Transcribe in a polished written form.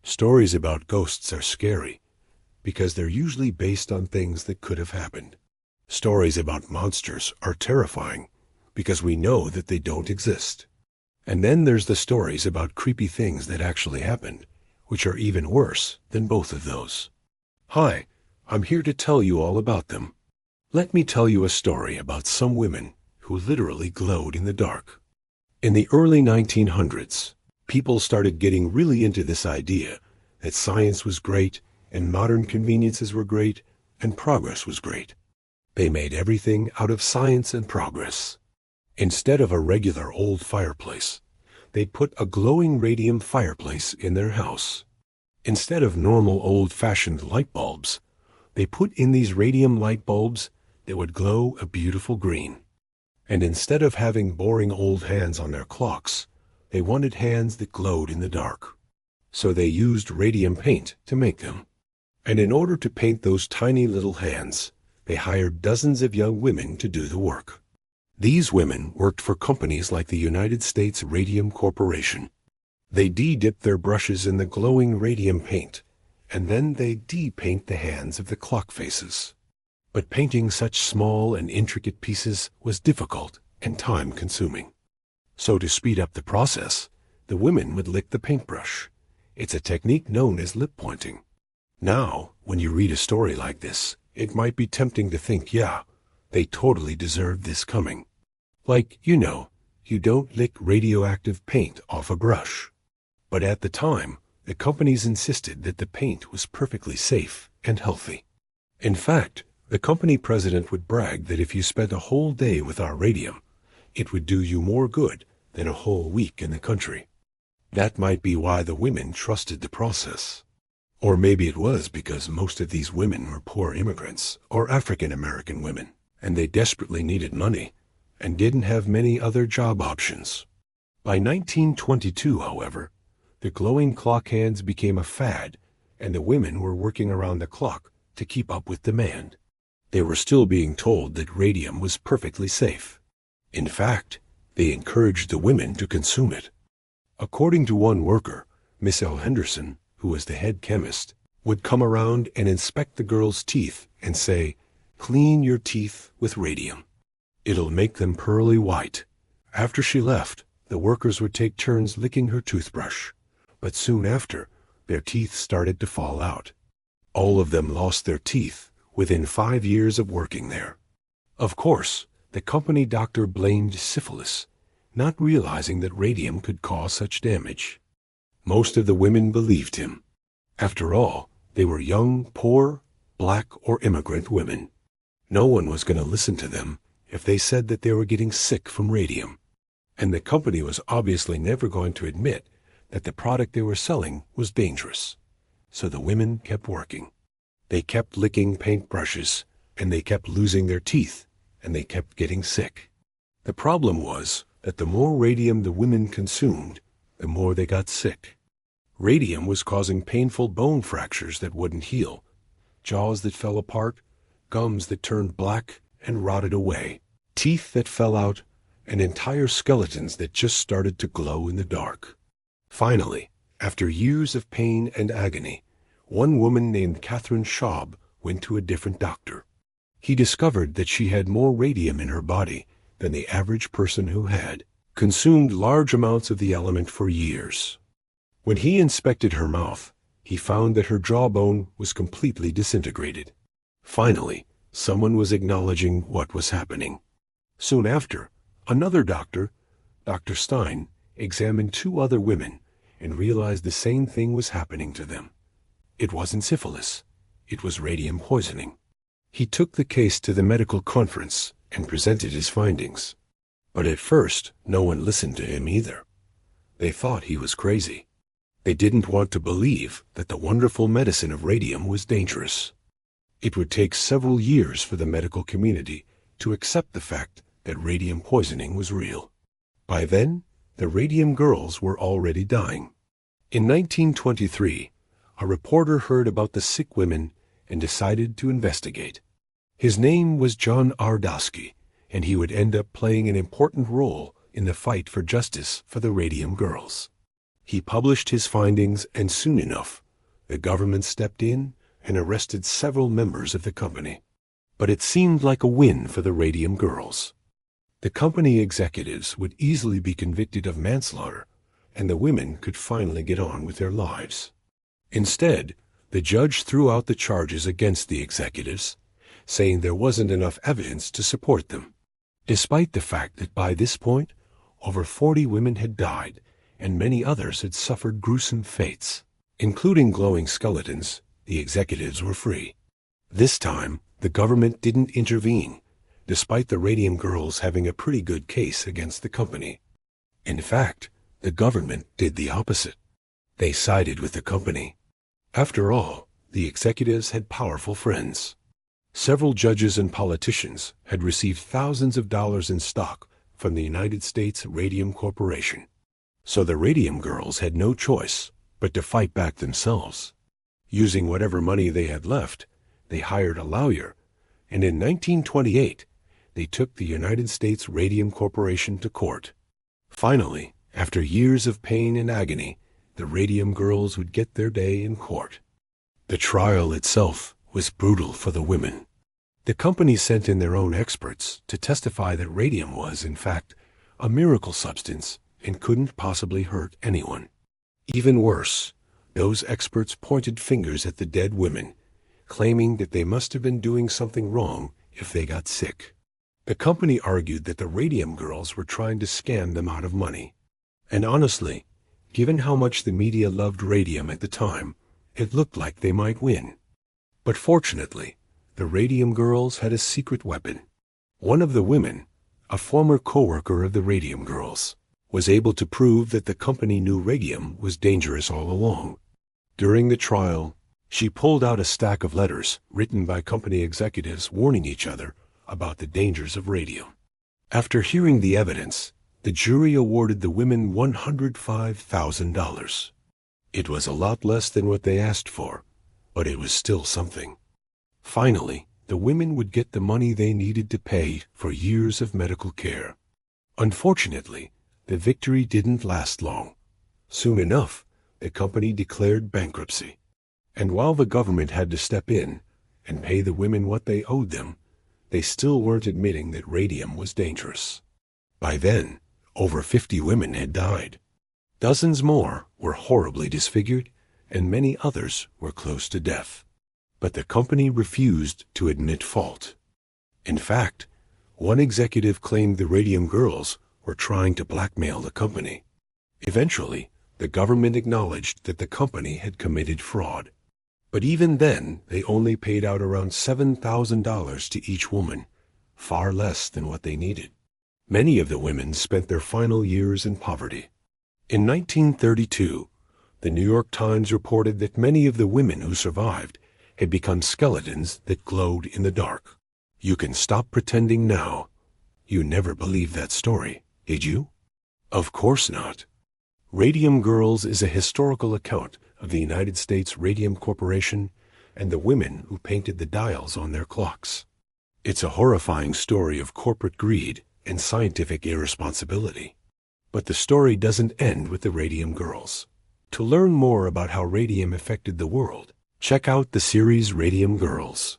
Stories about ghosts are scary because they're usually based on things that could have happened. Stories about monsters are terrifying because we know that they don't exist. And then there's the stories about creepy things that actually happened, which are even worse than both of those. Hi, I'm here to tell you all about them. Let me tell you a story about some women who literally glowed in the dark. In the early 1900s, people started getting really into this idea that science was great and modern conveniences were great and progress was great. They made everything out of science and progress. Instead of a regular old fireplace, they'd put a glowing radium fireplace in their house. Instead of normal old-fashioned light bulbs, they put in these radium light bulbs that would glow a beautiful green. And instead of having boring old hands on their clocks, they wanted hands that glowed in the dark. So they used radium paint to make them. And in order to paint those tiny little hands, they hired dozens of young women to do the work. These women worked for companies like the United States Radium Corporation. They de-dipped their brushes in the glowing radium paint, and then they de-paint the hands of the clock faces. But painting such small and intricate pieces was difficult and time-consuming. So to speed up the process, the women would lick the paintbrush. It's a technique known as lip pointing. Now, when you read a story like this, it might be tempting to think, yeah, they totally deserved this coming. Like, you don't lick radioactive paint off a brush. But at the time, the companies insisted that the paint was perfectly safe and healthy. In fact, the company president would brag that if you spent a whole day with our radium, it would do you more good than a whole week in the country. That might be why the women trusted the process. Or maybe it was because most of these women were poor immigrants or African American women, and they desperately needed money and didn't have many other job options. By 1922, however, the glowing clock hands became a fad, and the women were working around the clock to keep up with demand. They were still being told that radium was perfectly safe. In fact, they encouraged the women to consume it. According to one worker, Miss L. Henderson, who was the head chemist, would come around and inspect the girls' teeth and say, "Clean your teeth with radium. It'll make them pearly white." After she left, the workers would take turns licking her toothbrush, but soon after, their teeth started to fall out. All of them lost their teeth within 5 years of working there. Of course, the company doctor blamed syphilis, not realizing that radium could cause such damage. Most of the women believed him. After all, they were young, poor, black, or immigrant women. No one was going to listen to them if they said that they were getting sick from radium. And the company was obviously never going to admit that the product they were selling was dangerous. So the women kept working. They kept licking paintbrushes, and they kept losing their teeth, and they kept getting sick. The problem was that the more radium the women consumed, the more they got sick. Radium was causing painful bone fractures that wouldn't heal, jaws that fell apart, gums that turned black and rotted away, teeth that fell out, and entire skeletons that just started to glow in the dark. Finally, after years of pain and agony, one woman named Catherine Schaub went to a different doctor. He discovered that she had more radium in her body than the average person who had consumed large amounts of the element for years. When he inspected her mouth, he found that her jawbone was completely disintegrated. Finally, someone was acknowledging what was happening. Soon after, another doctor, Dr. Stein, examined 2 other women and realized the same thing was happening to them. It wasn't syphilis. It was radium poisoning. He took the case to the medical conference and presented his findings. But at first, no one listened to him either. They thought he was crazy. They didn't want to believe that the wonderful medicine of radium was dangerous. It would take several years for the medical community to accept the fact that radium poisoning was real. By then, the Radium Girls were already dying. In 1923, a reporter heard about the sick women and decided to investigate. His name was John Ardosky, and he would end up playing an important role in the fight for justice for the Radium Girls. He published his findings, and soon enough, the government stepped in and arrested several members of the company. But it seemed like a win for the Radium Girls. The company executives would easily be convicted of manslaughter, and the women could finally get on with their lives. Instead, the judge threw out the charges against the executives, saying there wasn't enough evidence to support them, despite the fact that by this point, over 40 women had died, and many others had suffered gruesome fates. Including glowing skeletons, the executives were free. This time, the government didn't intervene, despite the Radium Girls having a pretty good case against the company. In fact, the government did the opposite. They sided with the company. After all, the executives had powerful friends. Several judges and politicians had received thousands of dollars in stock from the United States Radium Corporation. So the Radium Girls had no choice but to fight back themselves. Using whatever money they had left, they hired a lawyer, and in 1928, they took the United States Radium Corporation to court. Finally, after years of pain and agony, the Radium Girls would get their day in court. The trial itself was brutal for the women. The company sent in their own experts to testify that radium was, in fact, a miracle substance and couldn't possibly hurt anyone. Even worse, those experts pointed fingers at the dead women, claiming that they must have been doing something wrong if they got sick. The company argued that the Radium Girls were trying to scam them out of money. And honestly, given how much the media loved radium at the time, it looked like they might win. But fortunately, the Radium Girls had a secret weapon. One of the women, a former co-worker of the Radium Girls, was able to prove that the company knew radium was dangerous all along. During the trial, she pulled out a stack of letters written by company executives warning each other about the dangers of radium. After hearing the evidence, the jury awarded the women $105,000. It was a lot less than what they asked for, but it was still something. Finally, the women would get the money they needed to pay for years of medical care. Unfortunately, the victory didn't last long. Soon enough, the company declared bankruptcy. And while the government had to step in and pay the women what they owed them, they still weren't admitting that radium was dangerous. By then, over 50 women had died. Dozens more were horribly disfigured, and many others were close to death. But the company refused to admit fault. In fact, one executive claimed the Radium Girls were trying to blackmail the company. Eventually, the government acknowledged that the company had committed fraud. But even then, they only paid out around $7,000 to each woman, far less than what they needed. Many of the women spent their final years in poverty. In 1932, the New York Times reported that many of the women who survived had become skeletons that glowed in the dark. You can stop pretending now. You never believed that story, did you? Of course not. Radium Girls is a historical account of the United States Radium Corporation and the women who painted the dials on their clocks. It's a horrifying story of corporate greed and scientific irresponsibility. But the story doesn't end with the Radium Girls. To learn more about how radium affected the world, check out the series Radium Girls.